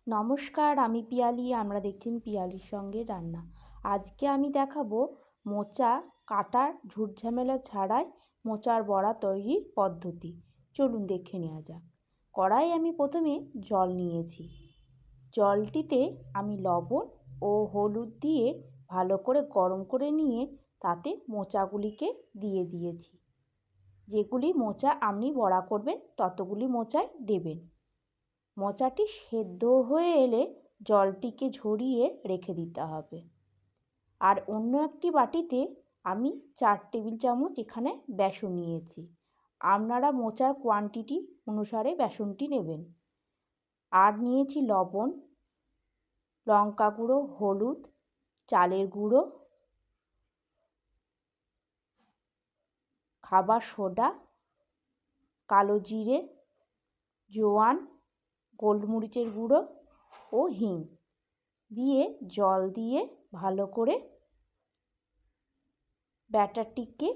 নমস্কার, আমি পিয়ালি। আমরা দেখছেন পিয়ালির সঙ্গে রান্না। আজকে আমি দেখাবো মোচা কাটার ঝুটঝামেলা ছাড়াই মোচার বড়া তৈরির পদ্ধতি। চলুন দেখে নেওয়া যাক। কড়াই আমি প্রথমে জল নিয়েছি। জলটিতে আমি লবণ ও হলুদ দিয়ে ভালো করে গরম করে নিয়ে তাতে মোচাগুলিকে দিয়ে দিয়েছি। যেগুলি মোচা আপনি বড়া করবেন ততগুলি মোচাই দেবেন। মোচাটি সেদ্ধ হয়ে এলে জলটিকে ঝরিয়ে রেখে দিতে হবে। আর অন্য একটি বাটিতে আমি 4 টেবিল চামচ এখানে বেসন নিয়েছি। আপনারা মোচার কোয়ান্টিটি অনুসারে বেসনটি নেবেন। আর নিয়েছি লবণ, লঙ্কা গুঁড়ো, হলুদ, চালের গুঁড়ো, খাবার সোডা, কালো জিরে, জোয়ান, গোলমরিচের গুঁড়ো ও হিং দিয়ে জল দিয়ে ভালো করে ব্যাটারটিকে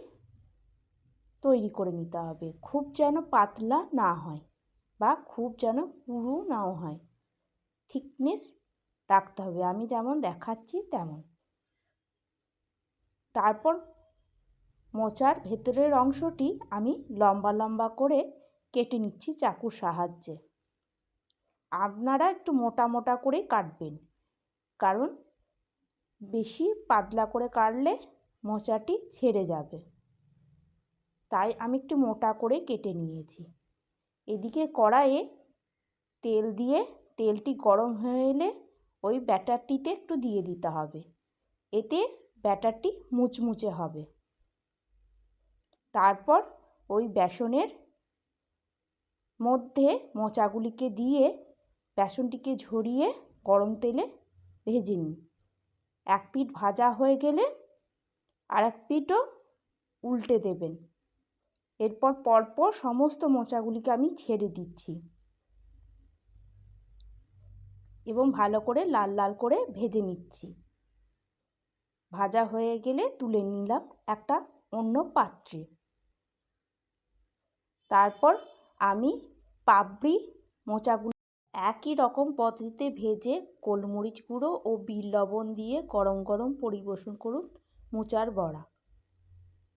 তৈরি করে নিতে হবে। খুব যেন পাতলা না হয় বা খুব যেন পুরু নাও হয়, থিকনেস রাখতে হবে, আমি যেমন দেখাচ্ছি তেমন। তারপর মোচার ভেতরের অংশটি আমি লম্বা লম্বা করে কেটে নিচ্ছি চাকুর সাহায্যে। আপনারা একটু মোটা মোটা করে কাটবেন, কারণ বেশি পাতলা করে কাটলে মোচাটি ছেড়ে যাবে। তাই আমি একটু মোটা করে কেটে নিয়েছি। এদিকে কড়াইয়ে তেল দিয়ে তেলটি গরম হয়ে এলে ওই ব্যাটারটিতে একটু দিয়ে দিতে হবে, এতে ব্যাটারটি মুচমুচে হবে। তারপর ওই বেসনের মধ্যে মোচাগুলিকে দিয়ে বেসনটিকে ঝরিয়ে গরম তেলে ভেজে নিই। এক পিঠ ভাজা হয়ে গেলে আর এক পিঠও উল্টে দেবেন। এরপর পরপর সমস্ত মোচাগুলিকে আমি ছেড়ে দিচ্ছি এবং ভালো করে লাল লাল করে ভেজে নিচ্ছি। ভাজা হয়ে গেলে তুলে নিলাম একটা অন্য পাত্রে। তারপর আমি পাপড়ি মোচাগুলো একই রকম পদ্ধতিতে ভেজে গোলমরিচ গুঁড়ো ও বিট লবণ দিয়ে গরম গরম পরিবেশন করুন মোচার বড়া।